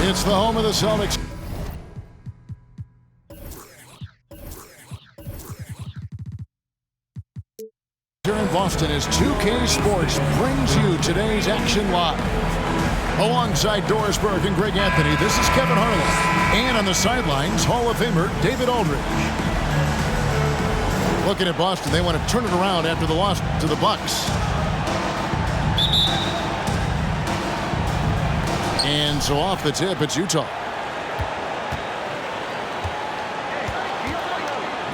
It's the home of the Celtics. Here in Boston as 2K Sports brings you today's action live. Alongside Doris Burke and Greg Anthony, this is Kevin Harlan. And on the sidelines, Hall of Famer David Aldridge. Looking at Boston, they want to turn it around after the loss to the Bucks. And so off the tip, it's Utah.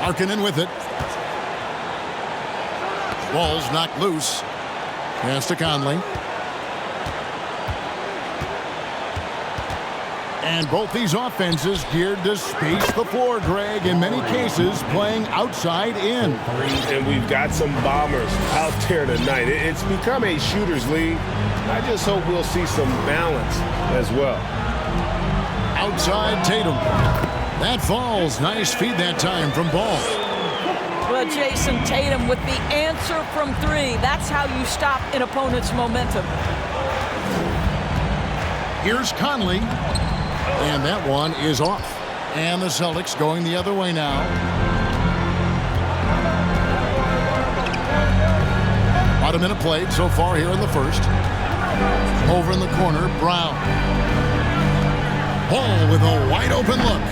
Markkanen with it. Ball's knocked loose. Pass to Conley. And both these offenses geared to space the floor, Greg, in many cases playing outside in. And we've got some bombers out there tonight. It's become a shooter's league. I just hope we'll see some balance as well. Outside Tatum. That falls. Nice feed that time from Ball. Well, Jason, Tatum with the answer from three. That's how you stop an opponent's momentum. Here's Conley. And that one is off. And the Celtics going the other way now. About a minute played so far here in the first. Over in the corner, Brown. Ball with a wide open look.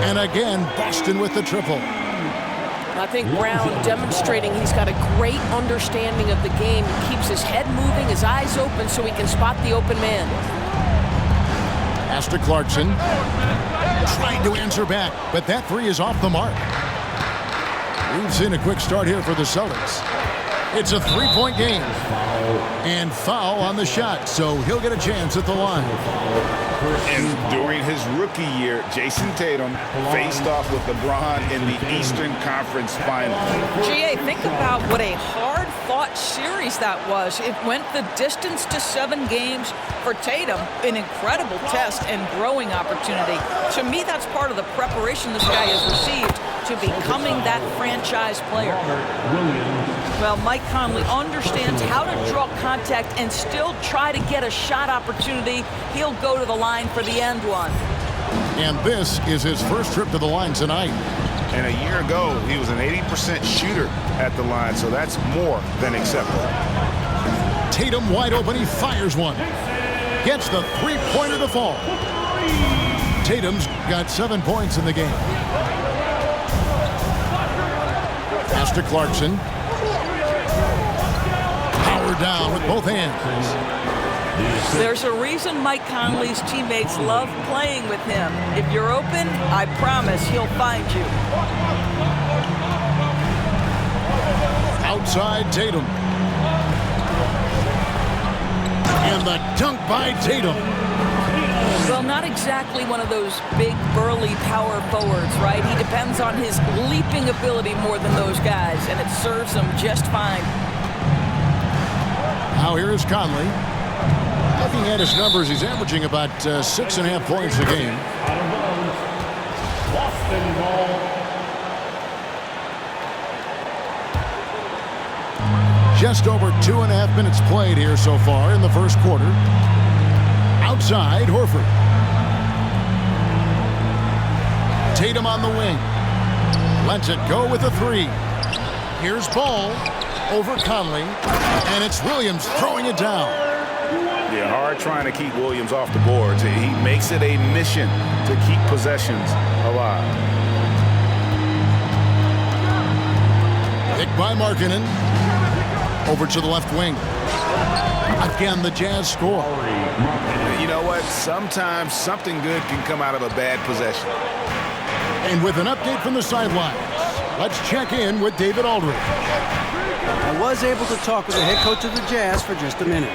And again, Boston with the triple. I think Brown demonstrating he's got a great understanding of the game. He keeps his head moving, his eyes open so he can spot the open man. Pass to Clarkson. Trying to answer back, but that three is off the mark. We've seen a quick start here for the Celtics. It's a three-point game. And foul on the shot, so he'll get a chance at the line. And during his rookie year, Jason Tatum faced off with LeBron in the Eastern Conference Finals. GA, think about what a hard-fought series that was. It went the distance to 7 games for Tatum. An incredible test and growing opportunity. To me, that's part of the preparation this guy has received to becoming that franchise player. Well, Mike Conley understands how to draw contact and still try to get a shot opportunity. He'll go to the line for the end one. And this is his first trip to the line tonight. And a year ago, he was an 80% shooter at the line, so that's more than acceptable. Tatum wide open, he fires one. Gets the three-pointer to fall. Tatum's got 7 points in the game. Pass to Clarkson. Power down with both hands. There's a reason Mike Conley's teammates love playing with him. If you're open, I promise he'll find you. Outside Tatum. And the dunk by Tatum. Well, not exactly one of those big, burly power forwards, right? He depends on his leaping ability more than those guys, and it serves him just fine. Now here is Conley. Looking at his numbers, he's averaging about 6.5 points a game. Boston ball. Just over 2.5 minutes played here so far in the first quarter. Outside, Horford. Tatum on the wing. Lets it go with a three. Here's Ball over Conley. And it's Williams throwing it down. Yeah, hard trying to keep Williams off the boards. He makes it a mission to keep possessions alive. Picked by Markkanen. Over to the left wing. Again, the Jazz score. You know what? Sometimes something good can come out of a bad possession. And with an update from the sidelines, let's check in with David Aldridge. I was able to talk with the head coach of the Jazz for just a minute.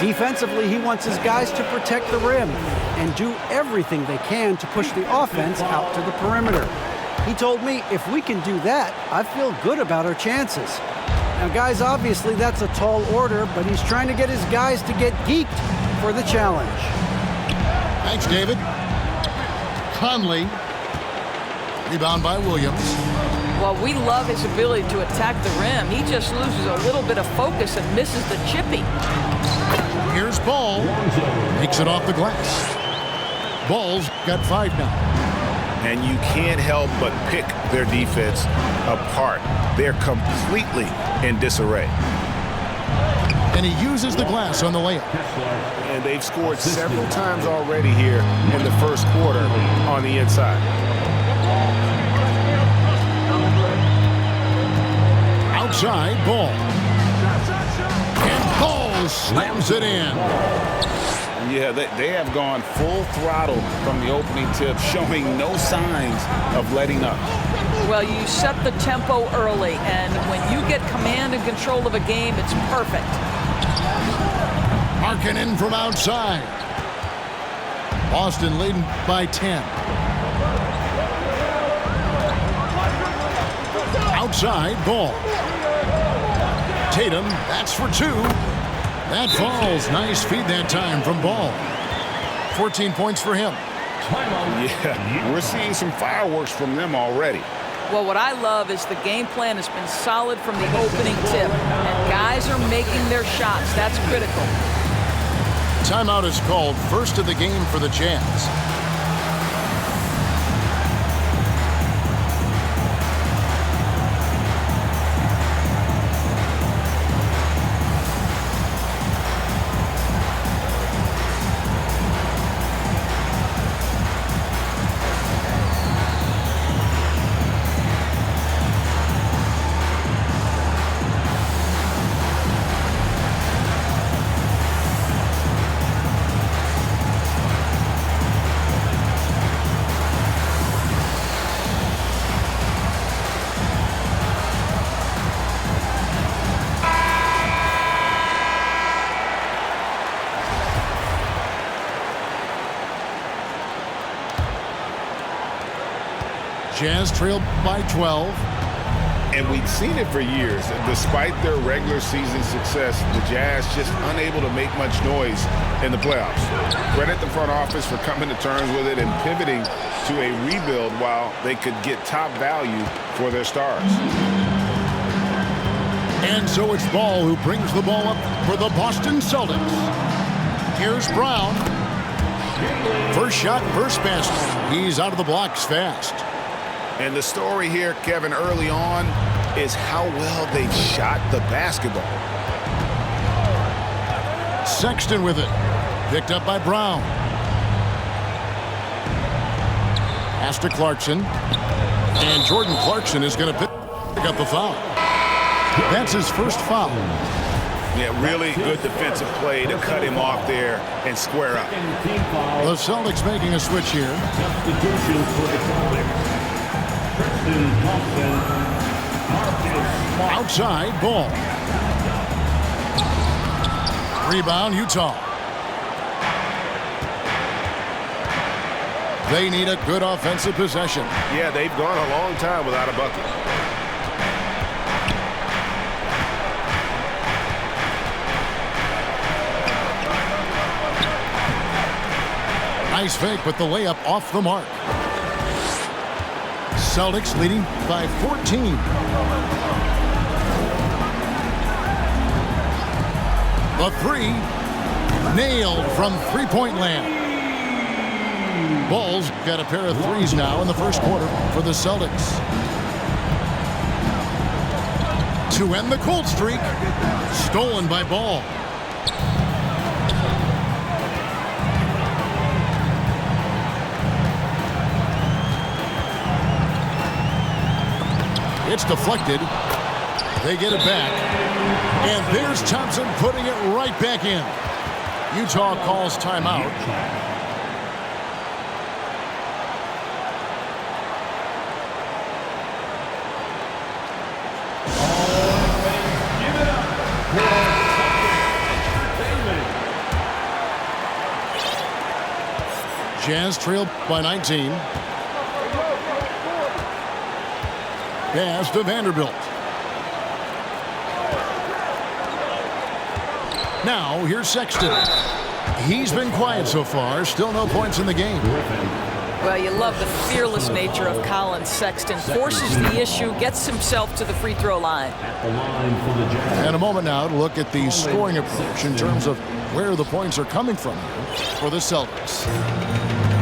Defensively, he wants his guys to protect the rim and do everything they can to push the offense out to the perimeter. He told me if we can do that, I feel good about our chances. Now, guys, obviously that's a tall order, but he's trying to get his guys to get geeked for the challenge. Thanks, David. Conley. Rebound by Williams. Well, we love his ability to attack the rim. He just loses a little bit of focus and misses the chippy. Here's Ball. Makes it off the glass. Bulls got 5 now. And you can't help but pick their defense apart. They're completely in disarray. And he uses the glass on the layup. And they've scored several times already here in the first quarter on the inside. Outside, Ball. And Ball slams it in. Yeah, they have gone full throttle from the opening tip, showing no signs of letting up. Well, you set the tempo early, and when you get command and control of a game, it's perfect. Markkanen from outside. Boston leading by 10. Outside, Ball. Tatum, that's for 2. That falls. Nice feed that time from Ball. 14 points for him. Yeah, we're seeing some fireworks from them already. Well, what I love is the game plan has been solid from the opening tip, and guys are making their shots. That's critical. Timeout is called, first of the game for the Jazz. Jazz trailed by 12. And we've seen it for years. Despite their regular season success, the Jazz just unable to make much noise in the playoffs. Credit the front office for coming to terms with it and pivoting to a rebuild while they could get top value for their stars. And so it's Ball who brings the ball up for the Boston Celtics. Here's Brown. First shot, first basket. He's out of the blocks fast. And the story here, Kevin, early on is how well they've shot the basketball. Sexton with it. Picked up by Brown. Pass to Clarkson. And Jordan Clarkson is going to pick up the foul. That's his first foul. Yeah, really good defensive play to cut him off there and square up. The Celtics making a switch here. Substitution for the Celtics. Outside, Ball. Rebound, Utah. They need a good offensive possession. Yeah, they've gone a long time without a bucket. Nice fake, but the layup off the mark. Celtics leading by 14. The 3 nailed from three-point land. Bulls got a pair of threes now in the first quarter for the Celtics. To end the cold streak, stolen by Ball. It's deflected. They get it back. And there's Thompson putting it right back in. Utah calls timeout. Jazz trailed by 19. Pass to Vanderbilt. Now, here's Sexton. He's been quiet so far. Still no points in the game. Well, you love the fearless nature of Colin Sexton. Forces the issue, gets himself to the free throw line. And a moment now to look at the scoring approach in terms of where the points are coming from for the Celtics.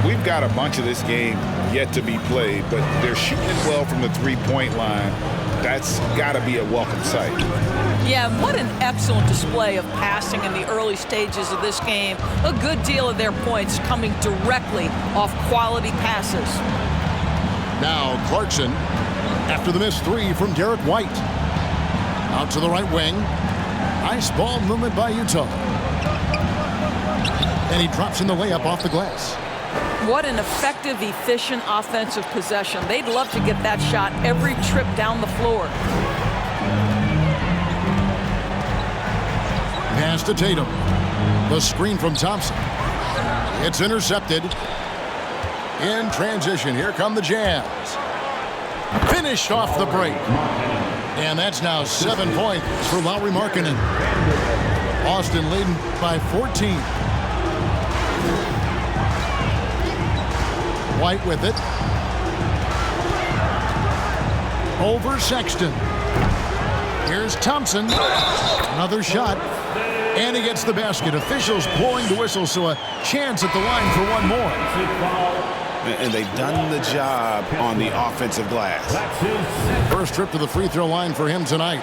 we've got a bunch of this game yet to be played, but they're shooting it well from the three-point line. That's got to be a welcome sight. Yeah, what an excellent display of passing in the early stages of this game. A good deal of their points coming directly off quality passes. Now Clarkson after the missed three from Derek White. Out to the right wing. Nice ball movement by Utah. And he drops in the layup off the glass. What an effective, efficient offensive possession. They'd love to get that shot every trip down the floor. Pass to Tatum. The screen from Thompson. It's intercepted. In transition, here come the Jazz. Finished off the break. And that's now 7 points for Lauri Markkanen. Austin leading by 14. White with it. Over Sexton. Here's Thompson. Another shot. And he gets the basket. Officials blowing the whistle, so a chance at the line for one more. And they've done the job on the offensive glass. First trip to the free throw line for him tonight.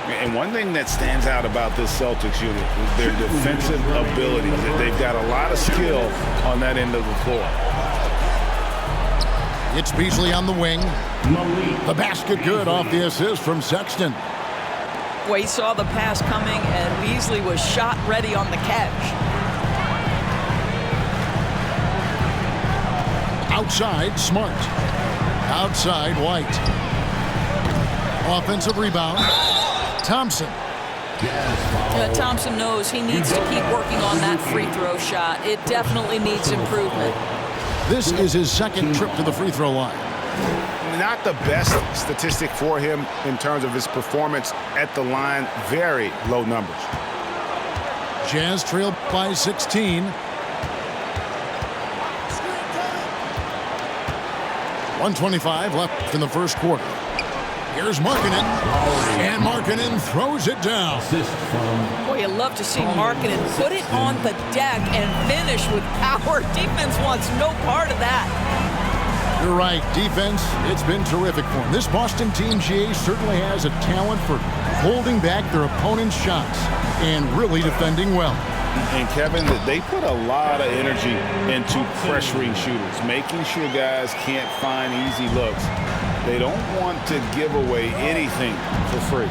And one thing that stands out about this Celtics unit is their defensive ability. They've got a lot of skill on that end of the floor. It's Beasley on the wing. The basket good off the assist from Sexton. Well, he saw the pass coming, and Beasley was shot ready on the catch. Outside, Smart. Outside, White. Offensive rebound. Thompson. Thompson knows he needs to keep working on that free throw shot. It definitely needs improvement. This is his second trip to the free throw line. Not the best statistic for him in terms of his performance at the line. Very low numbers. Jazz trail by 16. 1:25 left in the first quarter. Here's Markkanen. And Markkanen throws it down. Boy, you love to see Markkanen put it on the deck and finish with power. Defense wants no part of that. You're right. Defense, it's been terrific for him. This Boston team, GA, certainly has a talent for holding back their opponent's shots and really defending well. And Kevin, they put a lot of energy into pressuring shooters, making sure guys can't find easy looks. They don't want to give away anything for free.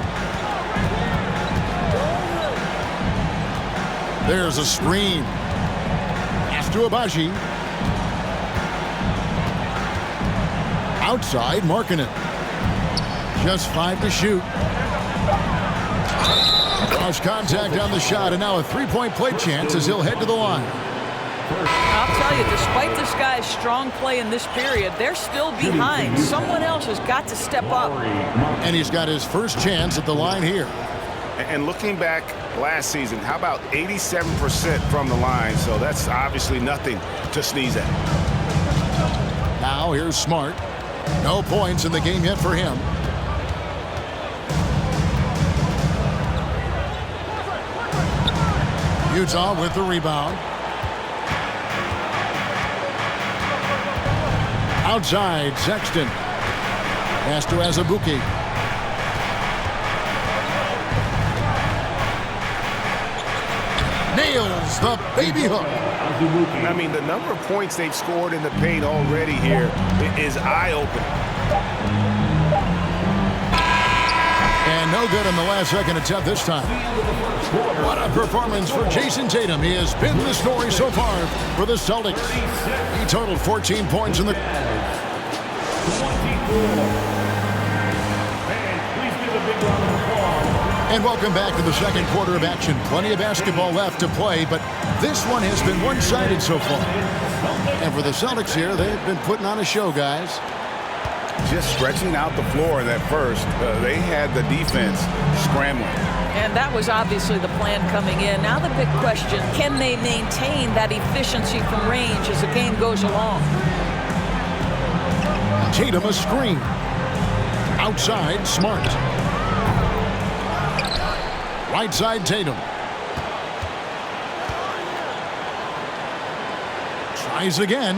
There's a screen. Pass to Abaji. Outside, Markkanen. Just 5 to shoot. Cross contact on the shot, and now a three-point play chance as he'll head to the line. I'll tell you, despite this guy's strong play in this period, they're still behind. Someone else has got to step up. And he's got his first chance at the line here. And looking back last season, how about 87% from the line? So that's obviously nothing to sneeze at. Now here's Smart. No points in the game yet for him. Utah with the rebound. Outside, Sexton. Pass to Azubuike. Nails the baby hook. I mean, the number of points they've scored in the paint already here is eye-opening. And no good on the last second attempt this time. What a performance for Jason Tatum. He has been the story so far for the Celtics. He totaled 14 points in the... And welcome back to the second quarter of action. Plenty of basketball left to play, but this one has been one-sided so far. And for the Celtics here, they've been putting on a show, guys. Just stretching out the floor in that first. They had the defense scrambling. And that was obviously the plan coming in. Now the big question, can they maintain that efficiency from range as the game goes along? Tatum a screen. Outside, Smart. Right side, Tatum. Tries again.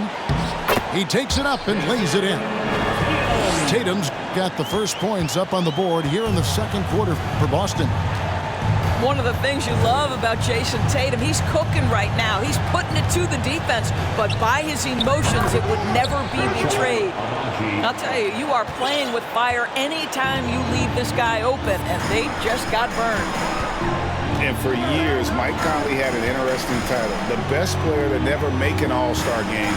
He takes it up and lays it in. Tatum's got the first points up on the board here in the second quarter for Boston. One of the things you love about Jason Tatum, he's cooking right now. He's putting it to the defense, but by his emotions, it would never be betrayed. I'll tell you, you are playing with fire anytime you leave this guy open, and they just got burned. And for years, Mike Conley had an interesting title, the best player to never make an All-Star game.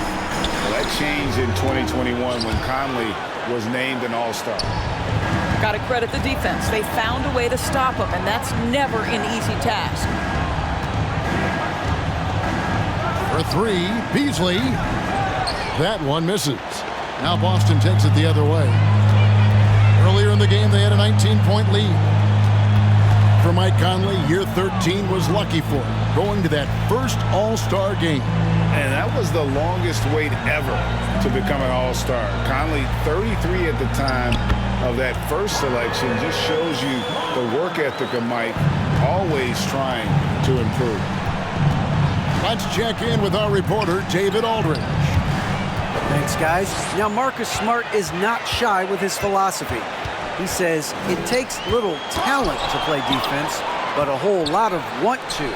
Well, that changed in 2021 when Conley was named an All-Star. Got to credit the defense. They found a way to stop him, and that's never an easy task. For three, Beasley. That one misses. Now Boston takes it the other way. Earlier in the game, they had a 19-point lead. For Mike Conley, year 13 was lucky for him, going to that first All-Star game. And that was the longest wait ever to become an All-Star. Conley, 33 at the time of that first selection, just shows you the work ethic of Mike, always trying to improve. Let's check in with our reporter, David Aldridge. Thanks, guys. Now, Marcus Smart is not shy with his philosophy. He says it takes little talent to play defense, but a whole lot of want to.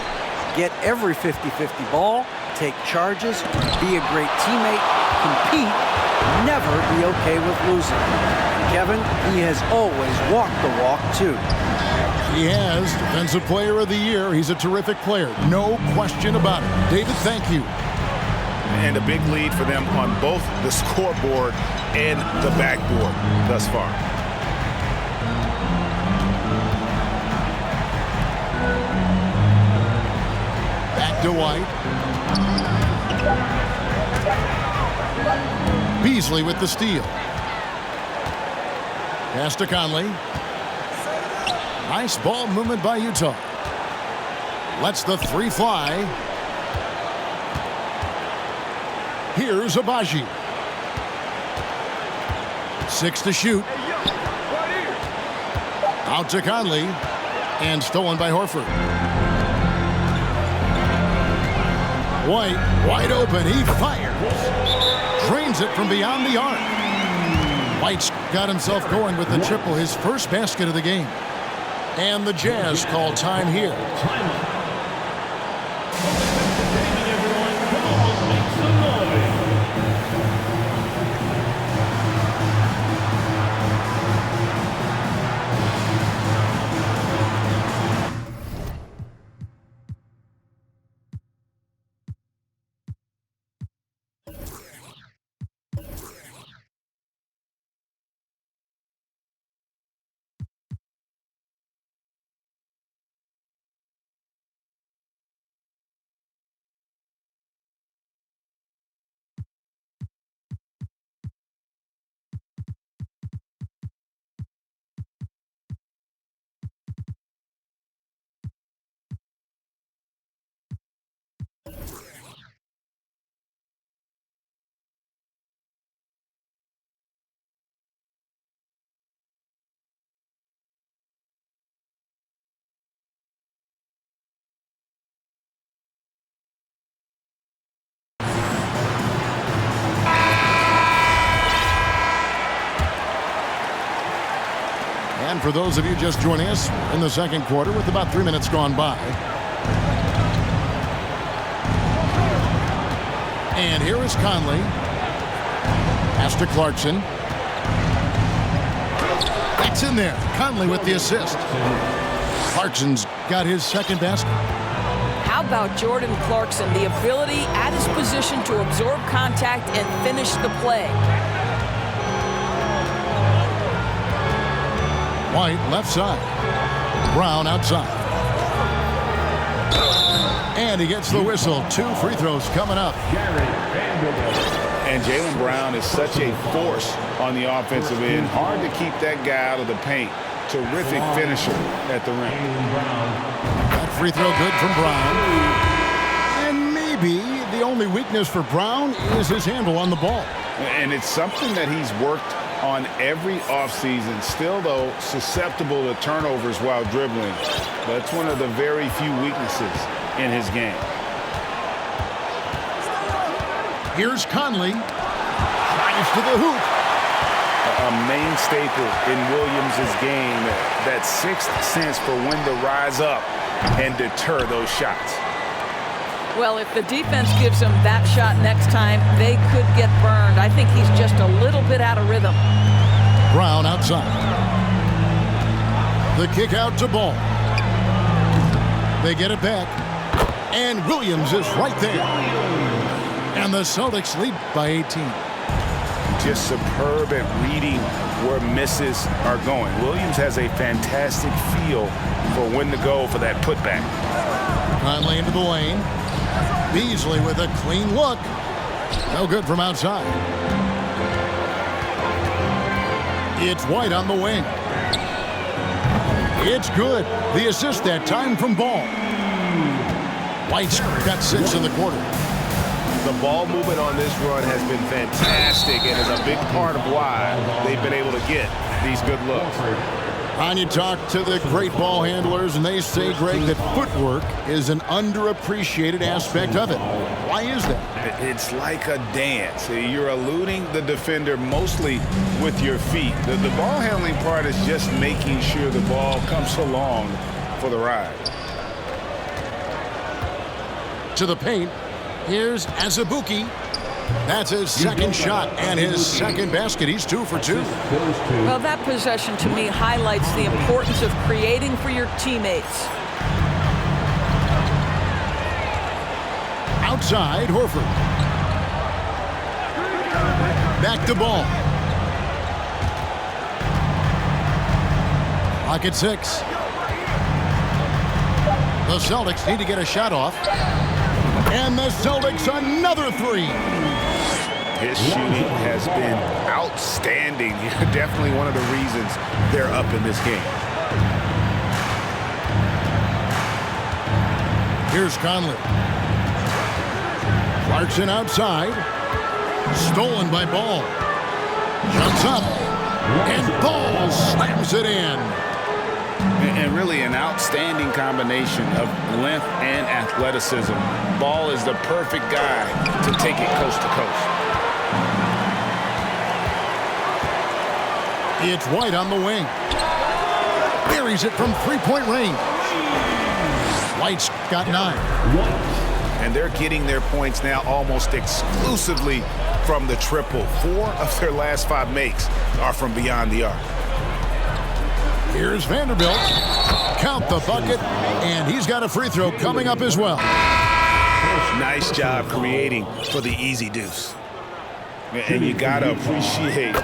Get every 50-50 ball, take charges, be a great teammate, compete, never be okay with losing. Kevin, he has always walked the walk, too. He has Defensive Player of the Year. He's a terrific player. No question about it. David, thank you. And a big lead for them on both the scoreboard and the backboard thus far. Back to White. Beasley with the steal. Pass to Conley. Nice ball movement by Utah. Lets the three fly. Here's Abaji. 6 to shoot. Out to Conley. And stolen by Horford. White, wide open. He fires. Drains it from beyond the arc. White's got himself going with the triple, his first basket of the game. And the Jazz call time here. And for those of you just joining us in the second quarter with about 3 minutes gone by. And here is Conley. Pass to Clarkson. That's in there. Conley with the assist. Clarkson's got his second basket. How about Jordan Clarkson, the ability at his position to absorb contact and finish the play? White left side. Brown outside. And he gets the whistle. 2 free throws coming up. And Jaylen Brown is such a force on the offensive end. Hard to keep that guy out of the paint. Terrific finisher at the rim. That free throw good from Brown. And maybe the only weakness for Brown is his handle on the ball. And it's something that he's worked on every offseason. Still, though, susceptible to turnovers while dribbling. That's one of the very few weaknesses in his game. Here's Conley. Drives to the hoop. A main staple in Williams' game, that sixth sense for when to rise up and deter those shots. Well, if the defense gives him that shot next time, they could get burned. I think he's just a little bit out of rhythm. Brown outside. The kick out to Ball. They get it back. And Williams is right there. And the Celtics lead by 18. Just superb at reading where misses are going. Williams has a fantastic feel for when to go for that putback. Conley into the lane. Beasley with a clean look. No good from outside. It's White on the wing. It's good. The assist that time from Ball. White's got 6 in the quarter. The ball movement on this run has been fantastic and is a big part of why they've been able to get these good looks. And you talk to the great ball handlers, and they say, Greg, that footwork is an underappreciated aspect of it. Why is that? It's like a dance. You're eluding the defender mostly with your feet. The ball handling part is just making sure the ball comes along for the ride. To the paint. Here's Azubuike. That's his second shot and his second basket. He's 2 for 2. Well, that possession to me highlights the importance of creating for your teammates. Outside, Horford. Back to Ball. Clock at 6. The Celtics need to get a shot off. And the Celtics another 3. His shooting has been outstanding. Definitely one of the reasons they're up in this game. Here's Conley. Clarkson outside. Stolen by Ball. Jumps up. And Ball slams it in. And really an outstanding combination of length and athleticism. Ball is the perfect guy to take it coast to coast. It's White on the wing. Buries it from three-point range. White's got 9. And they're getting their points now almost exclusively from the triple. 4 of their last 5 makes are from beyond the arc. Here's Vanderbilt. Count the bucket, and he's got a free throw coming up as well. Nice job creating for the easy deuce. And you got to appreciate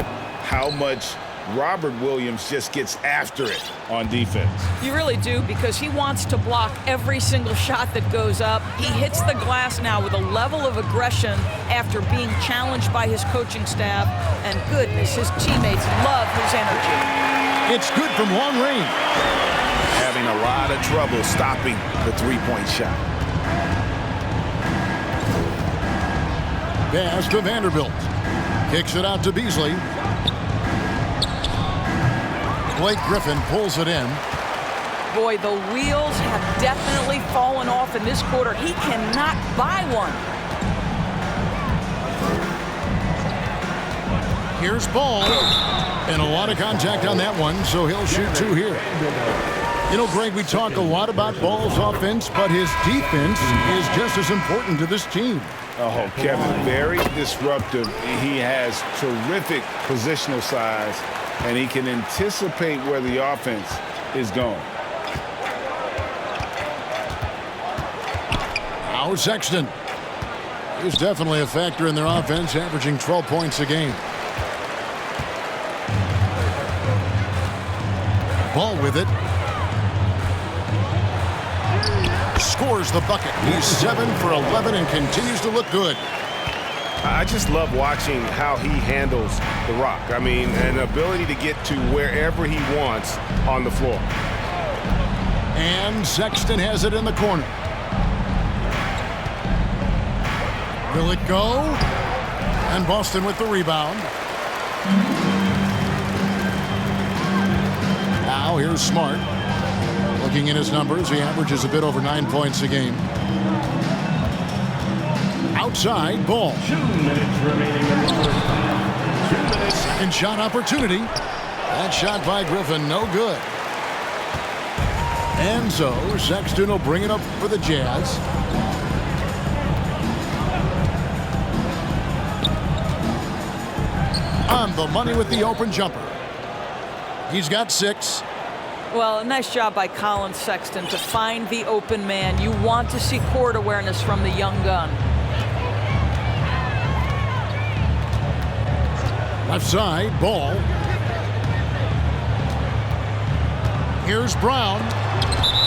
how much Robert Williams just gets after it on defense. You really do, because he wants to block every single shot that goes up. He hits the glass now with a level of aggression after being challenged by his coaching staff. And goodness, his teammates love his energy. It's good from long range. Having a lot of trouble stopping the three-point shot. Pass to Vanderbilt. Kicks it out to Beasley. Blake Griffin pulls it in. Boy, the wheels have definitely fallen off in this quarter. He cannot buy one. Here's Ball. And a lot of contact on that one, so he'll shoot 2 here. You know, Greg, we talk a lot about Ball's offense, but his defense is just as important to this team. Oh, Kevin, very disruptive. He has terrific positional size, and he can anticipate where the offense is going. Now Sexton is definitely a factor in their offense, averaging 12 points a game. Ball with it. Scores the bucket. He's 7 for 11 and continues to look good. I just love watching how he handles the rock. I mean, an ability to get to wherever he wants on the floor. And Sexton has it in the corner. Will it go? And Boston with the rebound. Now here's Smart. Looking at his numbers, he averages a bit over 9 points a game. Outside, Ball. 2 minutes remaining in the first half. 2 minutes. Second shot opportunity. That shot by Griffin, no good. And so Sexton will bring it up for the Jazz. On the money with the open jumper. He's got 6. Well, a nice job by Colin Sexton to find the open man. You want to see court awareness from the young gun. Left side, Ball. Here's Brown.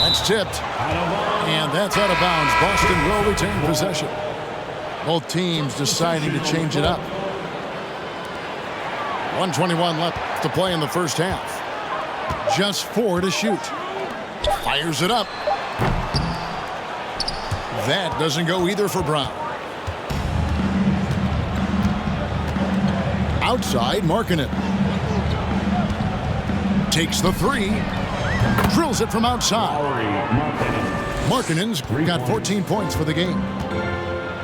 That's tipped. And that's out of bounds. Boston will retain possession. Both teams deciding to change it up. 1:21 left to play in the first half. Just 4 to shoot. Fires it up. That doesn't go either for Brown. Outside, Markkanen. Takes the 3. Drills it from outside. Markkanen's got 14 points for the game.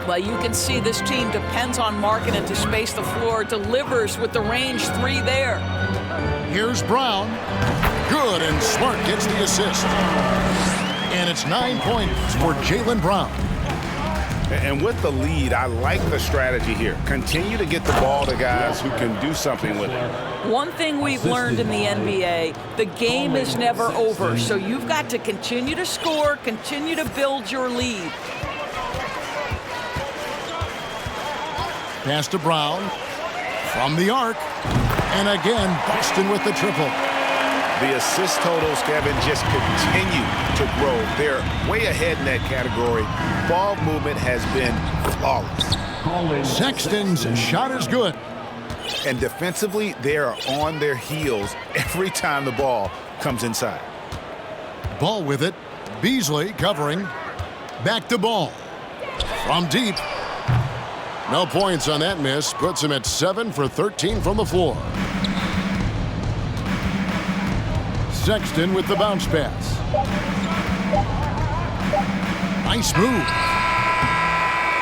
Well, you can see this team depends on Markkanen to space the floor, delivers with the range 3 there. Here's Brown. Good, and Smart gets the assist. And it's 9 points for Jaylen Brown. And with the lead, I like the strategy here. Continue to get the ball to guys who can do something with it. One thing we've learned in the NBA, the game is never over, so you've got to continue to score, continue to build your lead. Pass to Brown. From the arc. And again, Boston with the triple. The assist totals, Kevin, just continue to grow. They're way ahead in that category. Ball movement has been flawless. Sexton's shot is good. And defensively, they are on their heels every time the ball comes inside. Ball with it. Beasley covering. Back to Ball. From deep. No points on that miss. Puts him at 7 for 13 from the floor. Sexton with the bounce pass. Nice move.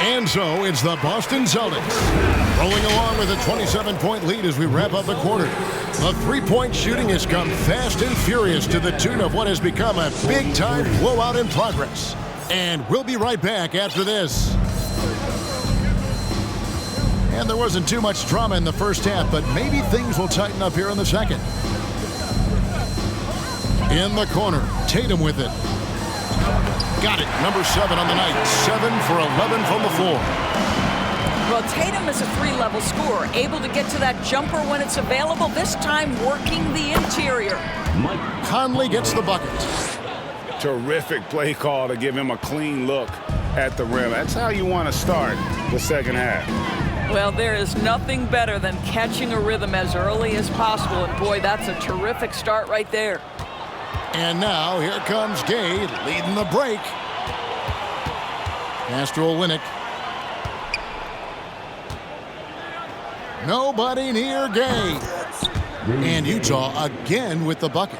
And so it's the Boston Celtics rolling along with a 27-point lead as we wrap up the quarter. The three-point shooting has come fast and furious to the tune of what has become a big-time blowout in progress. And we'll be right back after this. And there wasn't too much drama in the first half, but maybe things will tighten up here in the second. In the corner, Tatum with it. Got it, number 7 on the night. 7 for 11 from the floor. Well, Tatum is a 3-level scorer, able to get to that jumper when it's available, this time working the interior. Conley gets the bucket. Terrific play call to give him a clean look at the rim. That's how you want to start the second half. Well, there is nothing better than catching a rhythm as early as possible, and boy, that's a terrific start right there. And now here comes Gay leading the break. Pass to Olynyk. Nobody near Gay. And Utah again with the bucket.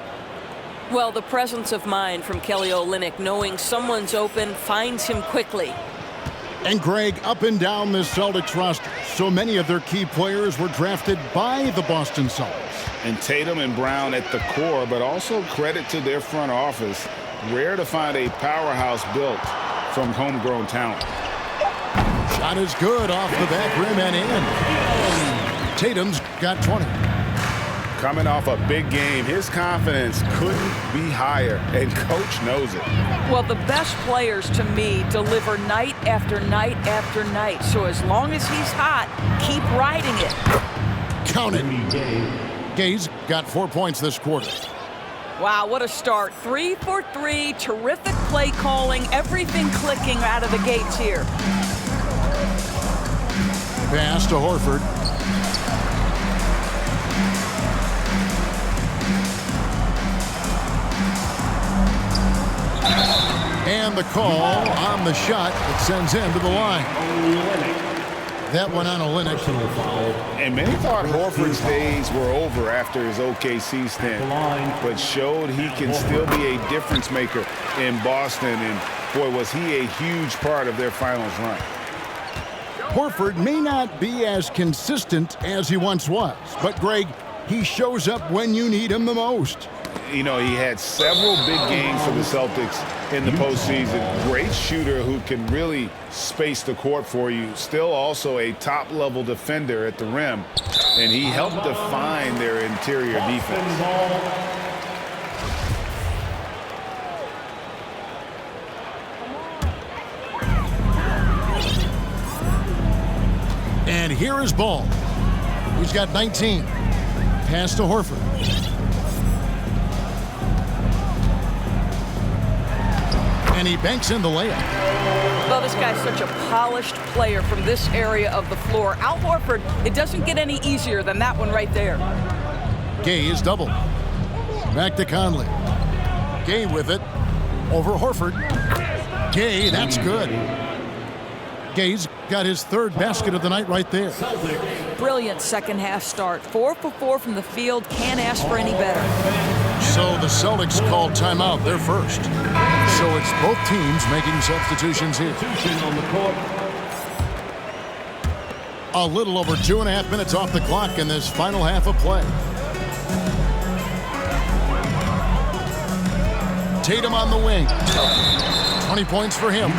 Well, the presence of mind from Kelly Olynyk, knowing someone's open, finds him quickly. And Greg, up and down this Celtics roster, so many of their key players were drafted by the Boston Celtics. And Tatum and Brown at the core, but also credit to their front office. Rare to find a powerhouse built from homegrown talent. Shot is good off the back rim and in. Tatum's got 20. Coming off a big game, his confidence couldn't be higher, and coach knows it. Well, the best players to me deliver night after night after night. So as long as he's hot, keep riding it. Count it. Gay's got 4 points this quarter. Wow, what a start. 3 for 3, terrific play calling, everything clicking out of the gates here. Pass to Horford. And the call on the shot that sends him to the line. That one on Olynyk. And many thought Horford's days were over after his OKC stint, but showed he can still be a difference maker in Boston. And boy, was he a huge part of their finals run. Horford may not be as consistent as he once was, but Greg, he shows up when you need him the most. You know, he had several big games for the Celtics in the postseason. Great shooter who can really space the court for you. Still also a top-level defender at the rim, and he helped define their interior defense. And here is Ball. He's got 19. Pass to Horford. And he banks in the layup. Well, this guy's such a polished player from this area of the floor. Al Horford, it doesn't get any easier than that one right there. Gay is doubled. Back to Conley. Gay with it. Over Horford. Gay, that's good. Gay's got his third basket of the night right there. Brilliant second half start. 4 for 4 from the field. Can't ask for any better. So the Celtics called timeout. They're first. So it's both teams making substitutions here. A little over 2.5 minutes off the clock in this final half of play. Tatum on the wing. 20 points for him.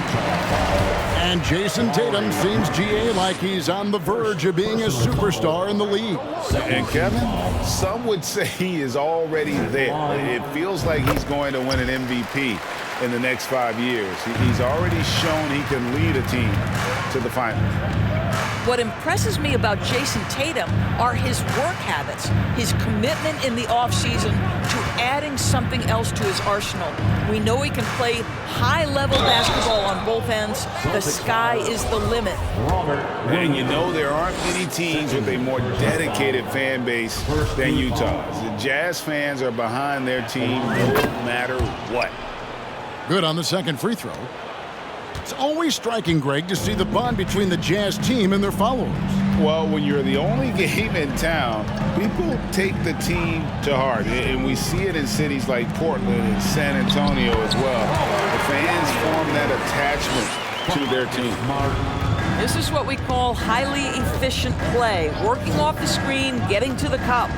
And Jason Tatum seems, GA, like he's on the verge of being a superstar in the league. And Kevin, some would say he is already there. It feels like he's going to win an MVP in the next 5 years. He's already shown he can lead a team to the finals. What impresses me about Jason Tatum are his work habits, his commitment in the offseason to adding something else to his arsenal. We know he can play high-level basketball on both ends. The sky is the limit. And you know there aren't many teams with a more dedicated fan base than Utah's. The Jazz fans are behind their team no matter what. Good on the second free throw. It's always striking, Greg, to see the bond between the Jazz team and their followers. Well, when you're the only game in town, people take the team to heart. And we see it in cities like Portland and San Antonio as well. The fans form that attachment to their team. This is what we call highly efficient play. Working off the screen, getting to the cup.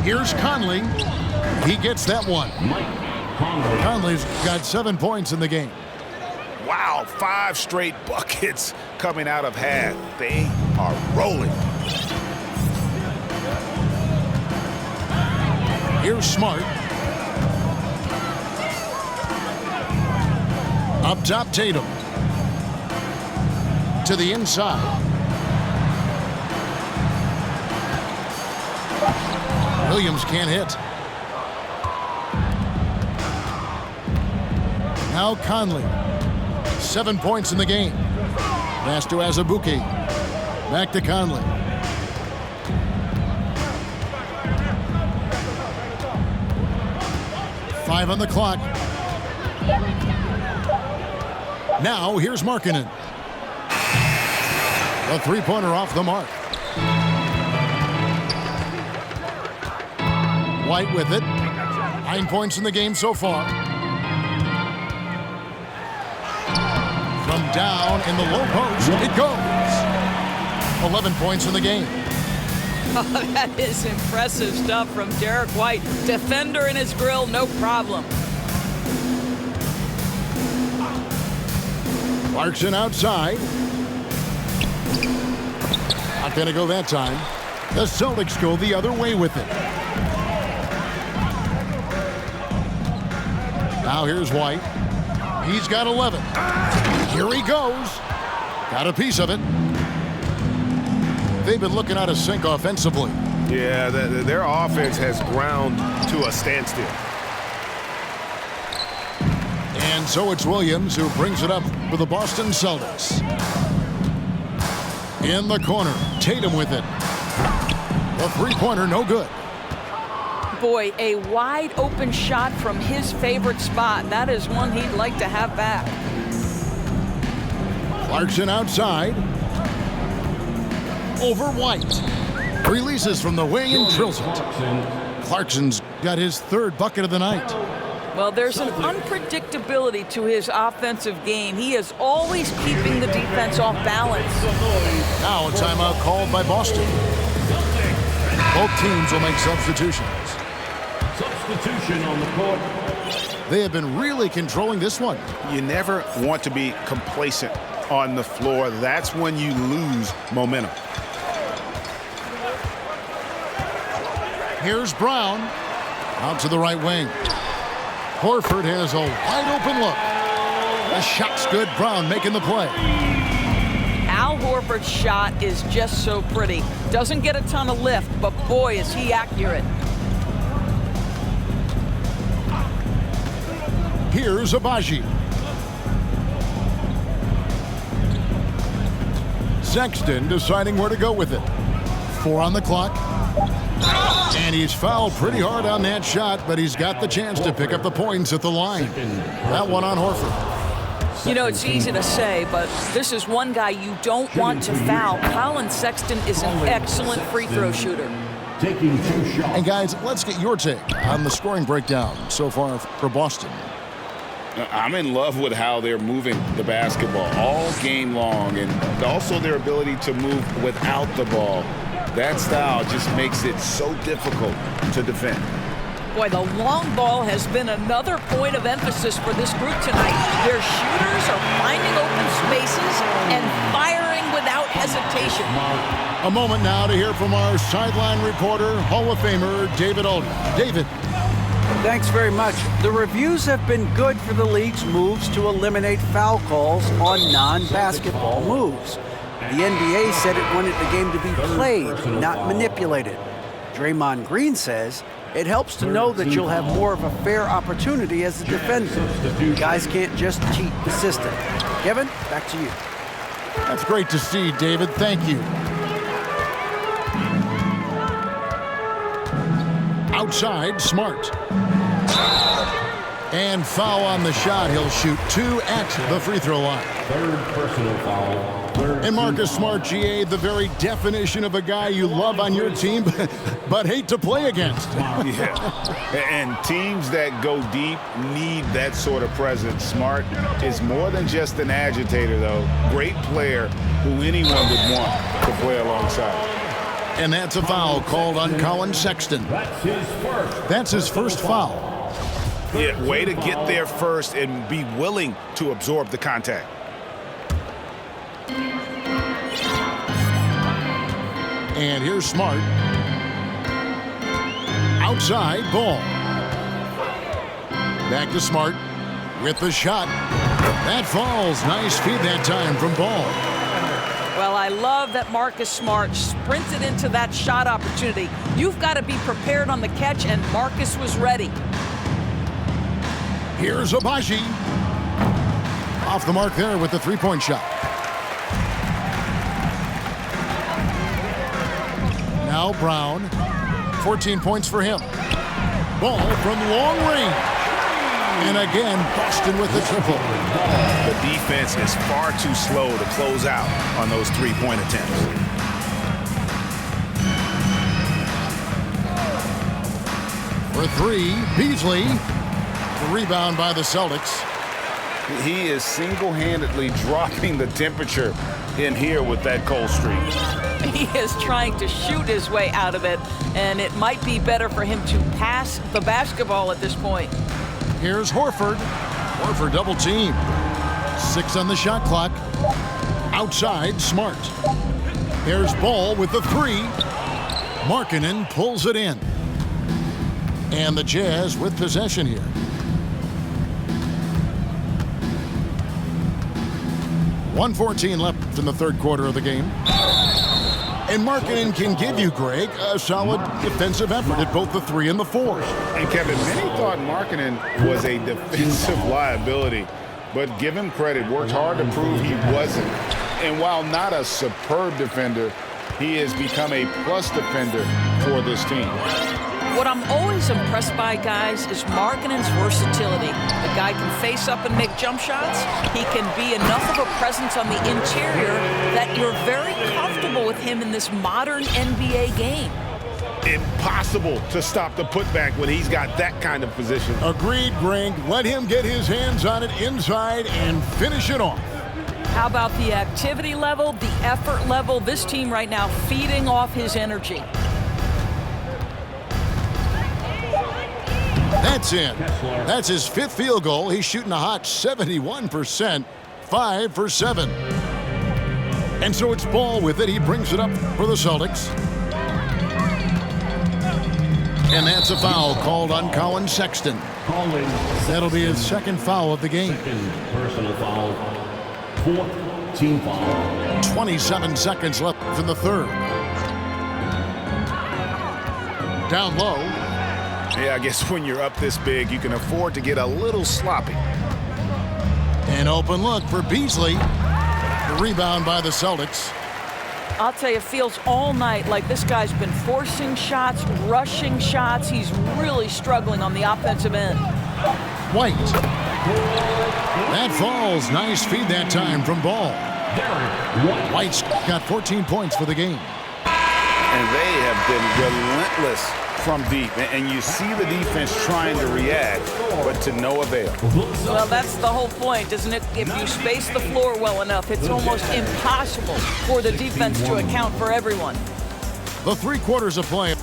Here's Conley. He gets that one. Conley's got 7 points in the game. Wow, 5 straight buckets coming out of half. They are rolling. Here's Smart. Up top, Tatum. To the inside. Williams can't hit. Now Conley. 7 points in the game. Pass to Azubuike. Back to Conley. Five on the clock. Now here's Markkanen. A three-pointer off the mark. White with it. 9 points in the game so far. From down in the low post, it goes. 11 points in the game. Oh, that is impressive stuff from Derek White. Defender in his grill, no problem. Clarkson outside. Not going to go that time. The Celtics go the other way with it. Now here's White. He's got 11. Here he goes. Got a piece of it. They've been looking out of sync offensively. Yeah, their offense has ground to a standstill. And so it's Williams who brings it up for the Boston Celtics. In the corner, Tatum with it. The three-pointer, no good. Boy, a wide open shot from his favorite spot. That is one he'd like to have back. Clarkson outside. Over White. Releases from the wing and drills it. Clarkson's got his third bucket of the night. Well, there's an unpredictability to his offensive game. He is always keeping the defense off balance. Now a timeout called by Boston. Both teams will make substitutions. Substitution on the court. They have been really controlling this one. You never want to be complacent on the floor. That's when you lose momentum. Here's Brown. Out to the right wing. Horford has a wide open look. The shot's good. Brown making the play. Al Horford's shot is just so pretty. Doesn't get a ton of lift, but boy, is he accurate. Here's Abaji. Sexton deciding where to go with it. 4 on the clock. And he's fouled pretty hard on that shot, but he's got the chance to pick up the points at the line. That one on Horford. You know, it's easy to say, but this is one guy you don't want to foul. Colin Sexton is an excellent free throw shooter. Taking 2 shots. And guys, let's get your take on the scoring breakdown so far for Boston. I'm in love with how they're moving the basketball all game long, and also their ability to move without the ball. That style just makes it so difficult to defend. Boy, the long ball has been another point of emphasis for this group tonight. Their shooters are finding open spaces and firing without hesitation. A moment now to hear from our sideline reporter, Hall of Famer David Alden. David. Thanks very much. The reviews have been good for the league's moves to eliminate foul calls on non-basketball moves. The NBA said it wanted the game to be played, not manipulated. Draymond Green says it helps to know that you'll have more of a fair opportunity as a defender. Guys can't just cheat the system. Kevin, back to you. That's great to see, David. Thank you. Outside, Smart. And foul on the shot. He'll shoot 2 at the free throw line. 3rd personal foul. And Marcus Smart, GA, the very definition of a guy you love on your team, but hate to play against. Yeah, and teams that go deep need that sort of presence. Smart is more than just an agitator, though. Great player who anyone would want to play alongside. And that's a foul called on Colin Sexton. That's his first foul. Yeah, way to get there first and be willing to absorb the contact. And here's Smart. Outside, Ball. Back to Smart with the shot. That falls. Nice feed that time from Ball. Well, I love that Marcus Smart sprinted into that shot opportunity. You've got to be prepared on the catch, and Marcus was ready. Here's Abaji. Off the mark there with the three-point shot. Now Brown. 14 points for him. Ball from long range. And again, Boston with the triple. The defense is far too slow to close out on those three-point attempts. For 3, Beasley. The rebound by the Celtics. He is single-handedly dropping the temperature in here with that cold streak. He is trying to shoot his way out of it, and it might be better for him to pass the basketball at this point. Here's Horford. Horford double team. 6 on the shot clock. Outside, Smart. There's Ball with the 3. Markkanen pulls it in. And the Jazz with possession here. .114 left in the third quarter of the game. And Markkanen can give you, Greg, a solid defensive effort at both the 3 and the 4. And Kevin, many thought Markkanen was a defensive liability, but give him credit, worked hard to prove he wasn't. And while not a superb defender, he has become a plus defender for this team. What I'm always impressed by, guys, is Markkanen's versatility. The guy can face up and make jump shots. He can be enough of a presence on the interior that you're very comfortable with him in this modern NBA game. impossible to stop the putback when he's got that kind of position. Agreed, Greg. Let him get his hands on it inside and finish it off. How about the activity level, the effort level? This team right now feeding off his energy. That's in. That's his 5th field goal. He's shooting a hot 71%, 5 for 7. And so it's Ball with it. He brings it up for the Celtics. And that's a foul called on Colin Sexton. That'll be his 2nd foul of the game. Second personal foul. 4th team foul. 27 seconds left in the 3rd. Down low. Yeah, I guess when you're up this big, you can afford to get a little sloppy. An open look for Beasley. The rebound by the Celtics. I'll tell you, it feels all night like this guy's been forcing shots, rushing shots. He's really struggling on the offensive end. White. That falls. Nice feed that time from Ball. White's got 14 points for the game. And they have been relentless from deep. And you see the defense trying to react, but to no avail. Well, that's the whole point, isn't it? If you space the floor well enough, it's almost impossible for the defense to account for everyone. The 3 quarters of play.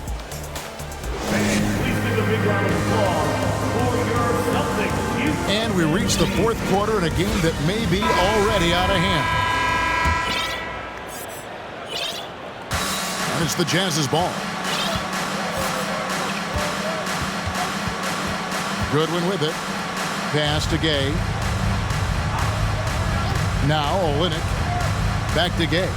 And we reach the 4th quarter in a game that may be already out of hand. And it's the Jazz's ball. Goodwin with it. Pass to Gay. Now Olynyk. Back to Gay.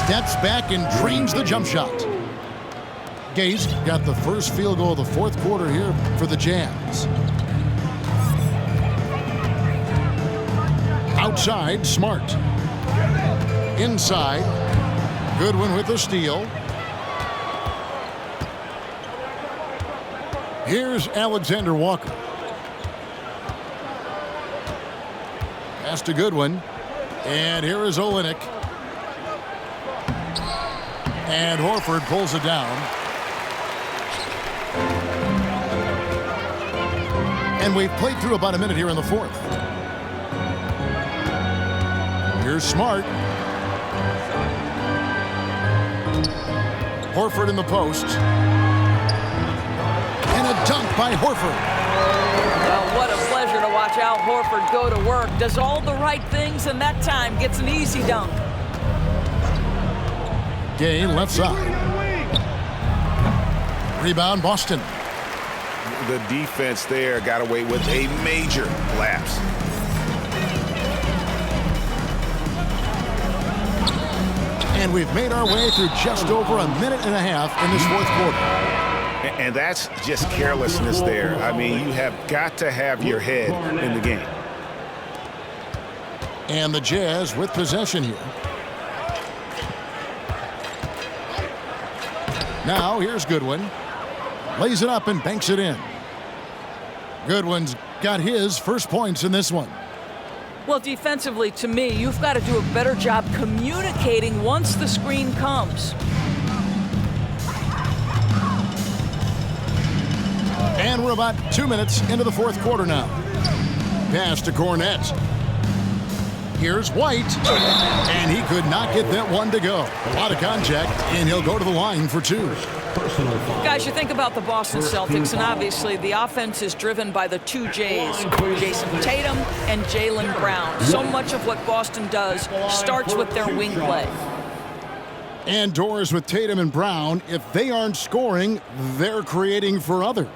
Steps back and drains the jump shot. Gay's got the first field goal of the 4th quarter here for the Jazz. Outside, Smart. Inside, Goodwin with the steal. Here's Alexander Walker. Pass to Goodwin. And here is Olynyk. And Horford pulls it down. And we've played through about a minute here in the 4th. Here's Smart. Horford in the post. And a dunk by Horford. Well, what a pleasure to watch Al Horford go to work. Does all the right things, and that time gets an easy dunk. Gay left side. Rebound Boston. The defense there got away with a major lapse. And we've made our way through just over a minute and a half in this 4th quarter. And that's just carelessness there. I mean, you have got to have your head in the game. And the Jazz with possession here. Now here's Goodwin. Lays it up and banks it in. Goodwin's got his first points in this one. Well, defensively, to me, you've got to do a better job communicating once the screen comes. And we're about 2 minutes into the 4th quarter now. Pass to Cornette. Here's White. And he could not get that one to go. A lot of contact, and he'll go to the line for 2. Guys, you think about the Boston Celtics, and obviously the offense is driven by the 2 J's, Jason Tatum and Jaylen Brown. So much of what Boston does starts with their wing play. And doors with Tatum and Brown, if they aren't scoring, they're creating for others.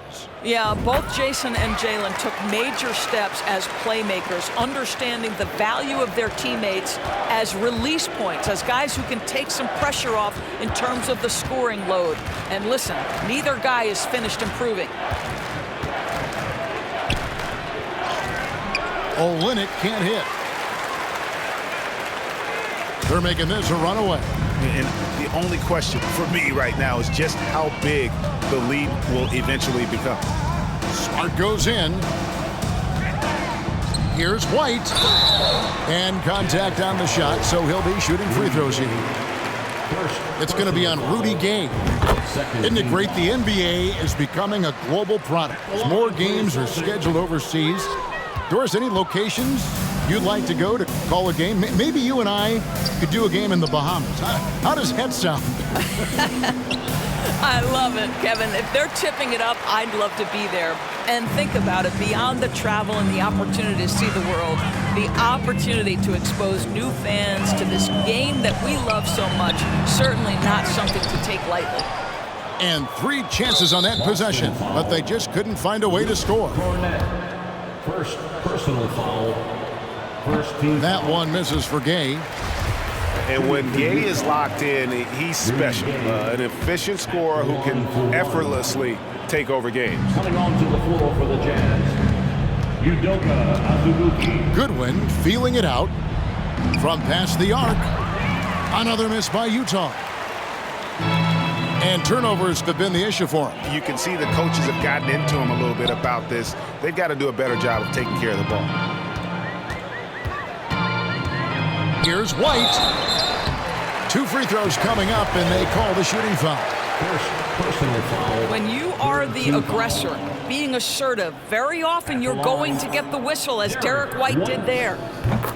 Yeah, both Jason and Jaylen took major steps as playmakers, understanding the value of their teammates as release points, as guys who can take some pressure off in terms of the scoring load. And listen, neither guy is finished improving. Olynyk can't hit. They're making this a runaway. And the only question for me right now is just how big the lead will eventually become. Smart goes in. Here's White. And contact on the shot, so he'll be shooting free throws here. It's going to be on Rudy Gay. Isn't it great? The NBA is becoming a global product. As more games are scheduled overseas. Doris, any locations you'd like to go to call a game? Maybe you and I could do a game in the Bahamas. How does that sound? I love it, Kevin. If they're tipping it up, I'd love to be there. And think about it, beyond the travel and the opportunity to see the world, the opportunity to expose new fans to this game that we love so much, certainly not something to take lightly. And 3 chances on that possession, but they just couldn't find a way to score. First personal foul. First team. That one misses for Gay. And when Gay is locked in, he's special. An efficient scorer who can effortlessly take over games. Coming onto the floor for the Jazz, Udoka Azubuike. Goodwin feeling it out from past the arc. Another miss by Utah. And turnovers have been the issue for him. You can see the coaches have gotten into him a little bit about this. They've got to do a better job of taking care of the ball. Here's White. 2 free throws coming up, and they call the shooting foul. First personal foul. When you are the aggressor, being assertive, very often you're going to get the whistle, as Derek White did there.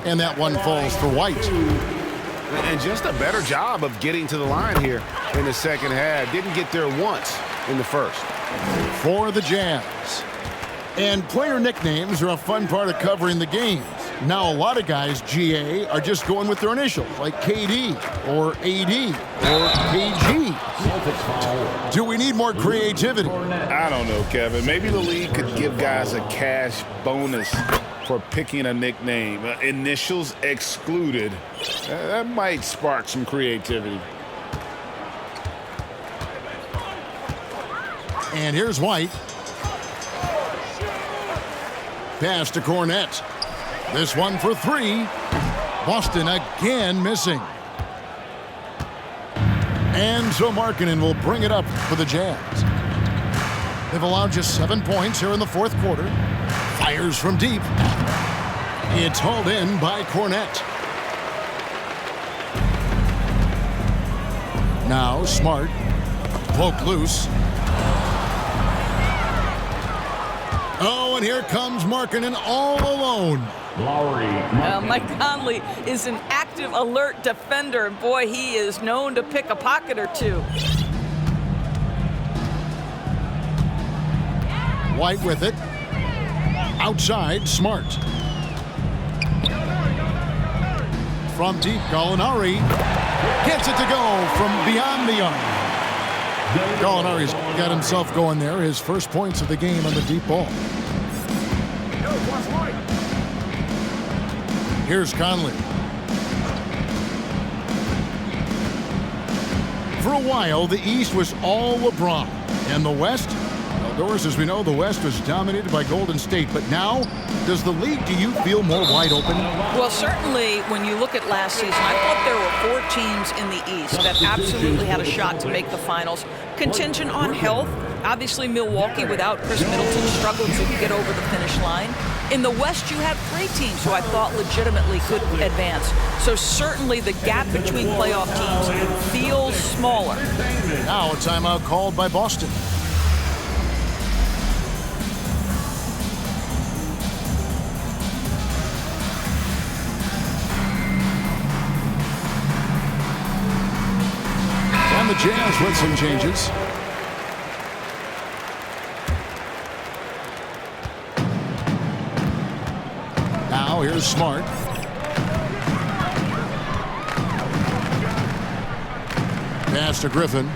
And that one falls for White. And just a better job of getting to the line here in the second half. Didn't get there once in the first. For the Jazz. And player nicknames are a fun part of covering the games. Now a lot of guys, GA, are just going with their initials, like KD or AD or KG. Celtics foul. Do we need more creativity? I don't know, Kevin. Maybe the league could give guys a cash bonus for picking a nickname. Initials excluded. That might spark some creativity. And here's White. Pass to Cornette. This one for 3. Boston again missing. And so Markkanen will bring it up for the Jazz. They've allowed just 7 points here in the 4th quarter. Fires from deep. It's hauled in by Cornette. Now Smart. Poke loose. Oh, and here comes Markkanen all alone. Lowry. Mike Conley is an active, alert defender. Boy, he is known to pick a pocket or two. White with it. Outside, Smart. From deep, Gallinari gets it to go from beyond the arc. Gallinari's got himself going there. His first points of the game on the deep ball. Here's Conley. For a while, the East was all LeBron. And the West? Well, Doris, as we know, the West was dominated by Golden State. But now, does the league, do you feel more wide open? Well, certainly, when you look at last season, I thought there were 4 teams in the East that absolutely had a shot to make the finals. Contingent on health. Obviously, Milwaukee, without Chris Middleton, struggled to get over the finish line. In the West, you have 3 teams who I thought legitimately could advance. So certainly the gap between playoff teams feels smaller. Now a timeout called by Boston. And the Jazz with some changes. Now here's Smart. Pass to Griffin.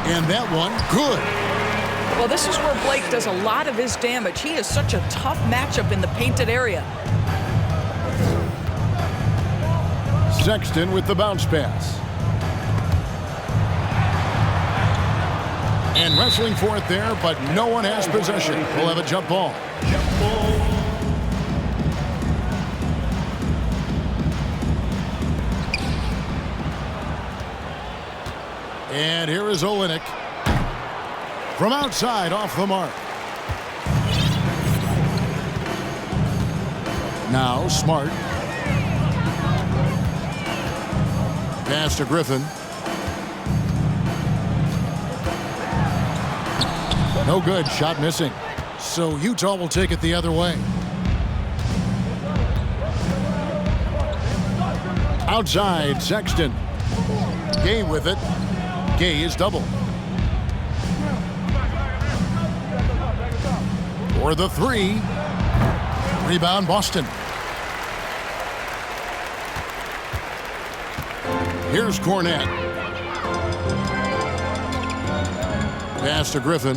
And that one, good. Well, this is where Blake does a lot of his damage. He is such a tough matchup in the painted area. Sexton with the bounce pass. And wrestling for it there, but no one has possession. We'll have a jump ball. And here is Olynyk. From outside, off the mark. Now Smart. Pass to Griffin. No good. Shot missing. So Utah will take it the other way. Outside, Sexton. Gay with it. Gay is double. For the three. Rebound, Boston. Here's Cornette. Pass to Griffin.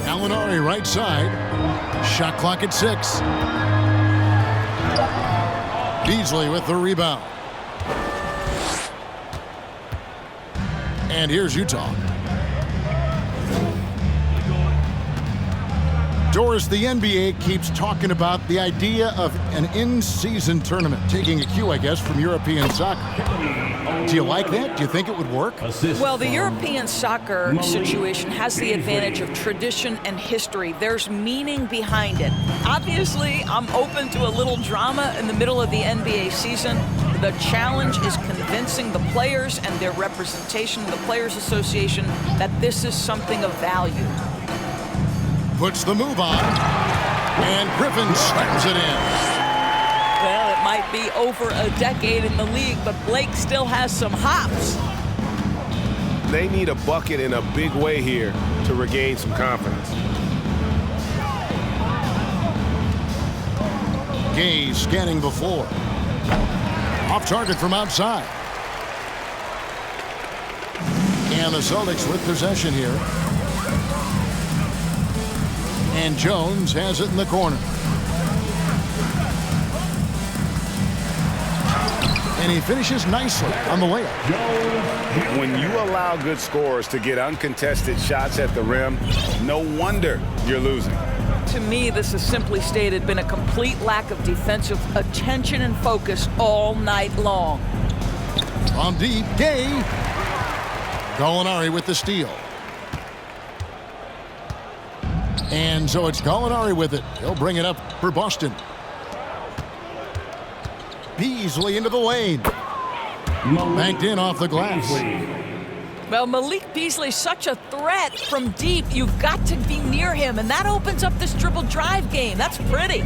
Gallinari right side. Shot clock at 6. Beasley with the rebound. And here's Utah. Doris, the NBA keeps talking about the idea of an in-season tournament, taking a cue, I guess, from European soccer. Do you like that? Do you think it would work? Well, the European soccer situation has the advantage of tradition and history. There's meaning behind it. Obviously, I'm open to a little drama in the middle of the NBA season. The challenge is convincing the players and their representation of the Players Association that this is something of value. Puts the move on, and Griffin slams it in. Well, it might be over a decade in the league, but Blake still has some hops. They need a bucket in a big way here to regain some confidence. Gay scanning the floor. Off target from outside. And the Celtics with possession here. And Jones has it in the corner. And he finishes nicely on the layup. When you allow good scorers to get uncontested shots at the rim, no wonder you're losing. To me, this has simply stated been a complete lack of defensive attention and focus all night long. From deep, Gay. Gallinari with the steal. And so it's Gallinari with it. He'll bring it up for Boston. Beasley into the lane. Banked in off the glass. Well, Malik Beasley's such a threat from deep. You've got to be near him, and that opens up this dribble drive game. That's pretty.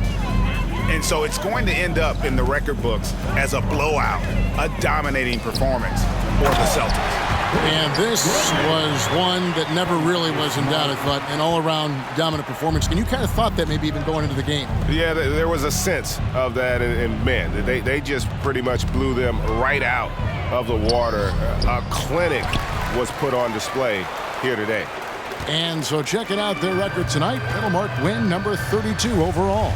And so it's going to end up in the record books as a blowout, a dominating performance for the Celtics. And this was one that never really was in doubt, I thought, an all-around dominant performance. And you kind of thought that maybe even going into the game. Yeah, there was a sense of that, and man, they just pretty much blew them right out of the water. A clinic was put on display here today. And so checking out their record tonight, that'll mark win number 32 overall.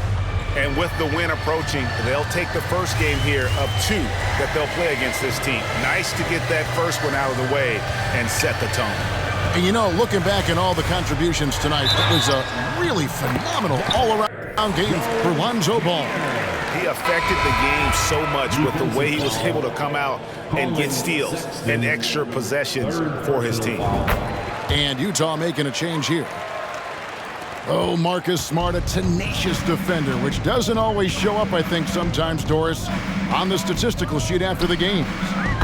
And with the win approaching, they'll take the first game here of 2 that they'll play against this team. Nice to get that first one out of the way and set the tone. And you know, looking back at all the contributions tonight, it was a really phenomenal all-around game for Lonzo Ball. He affected the game so much with the way he was able to come out and get steals and extra possessions for his team. And Utah making a change here. Oh, Marcus Smart, a tenacious defender, which doesn't always show up, I think, sometimes, Doris, on the statistical sheet after the game.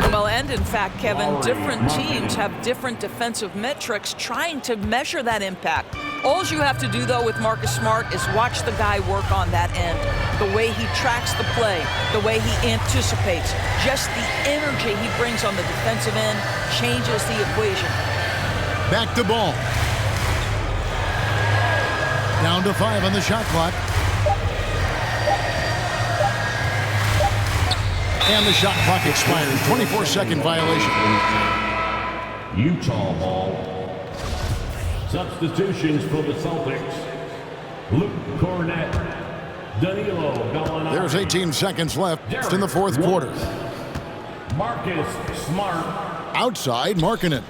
Well, and in fact, Kevin, different teams have different defensive metrics trying to measure that impact. All you have to do, though, with Marcus Smart is watch the guy work on that end. The way he tracks the play, the way he anticipates, just the energy he brings on the defensive end changes the equation. Back to Ball. Down to 5 on the shot clock. And the shot clock expires. 24-second violation. Utah ball. Substitutions for the Celtics. Luke Cornette. Danilo Gallinari. There's 18 seconds left in the fourth quarter. Marcus Smart. Outside, Markkanen.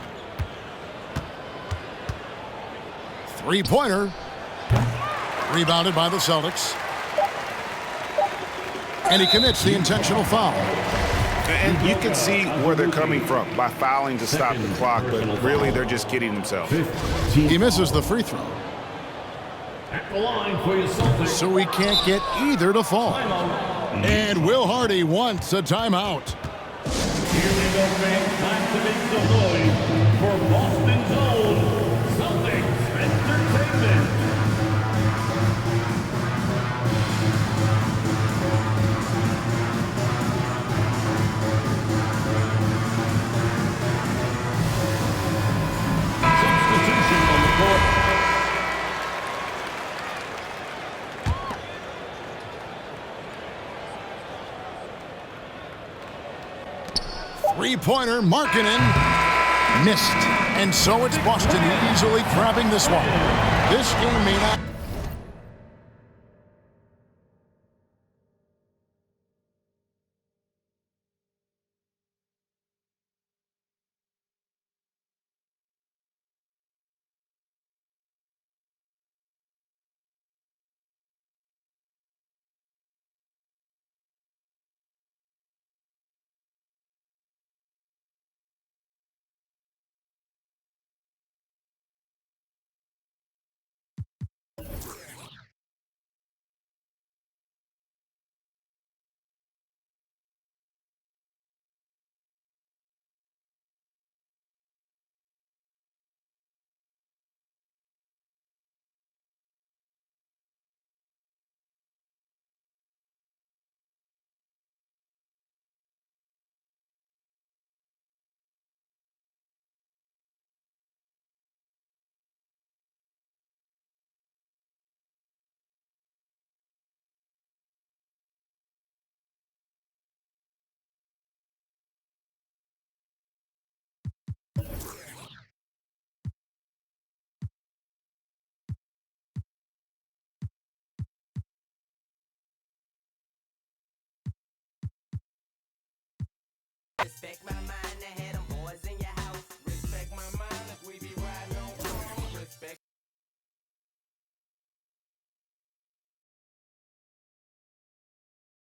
Three-pointer. Rebounded by the Celtics. And he commits the intentional foul. And you can see where they're coming from by fouling to stop the clock, but really they're just kidding themselves. He misses the free throw. At the line for your Celtics. So he can't get either to fall. And Will Hardy wants a timeout. Here we go, fans. Time to make some noise for Boston's own Celtics Entertainment. Substitution on the court. Three-pointer, Markkanen missed. And so it's Boston easily grabbing this one. This game may not... Respect my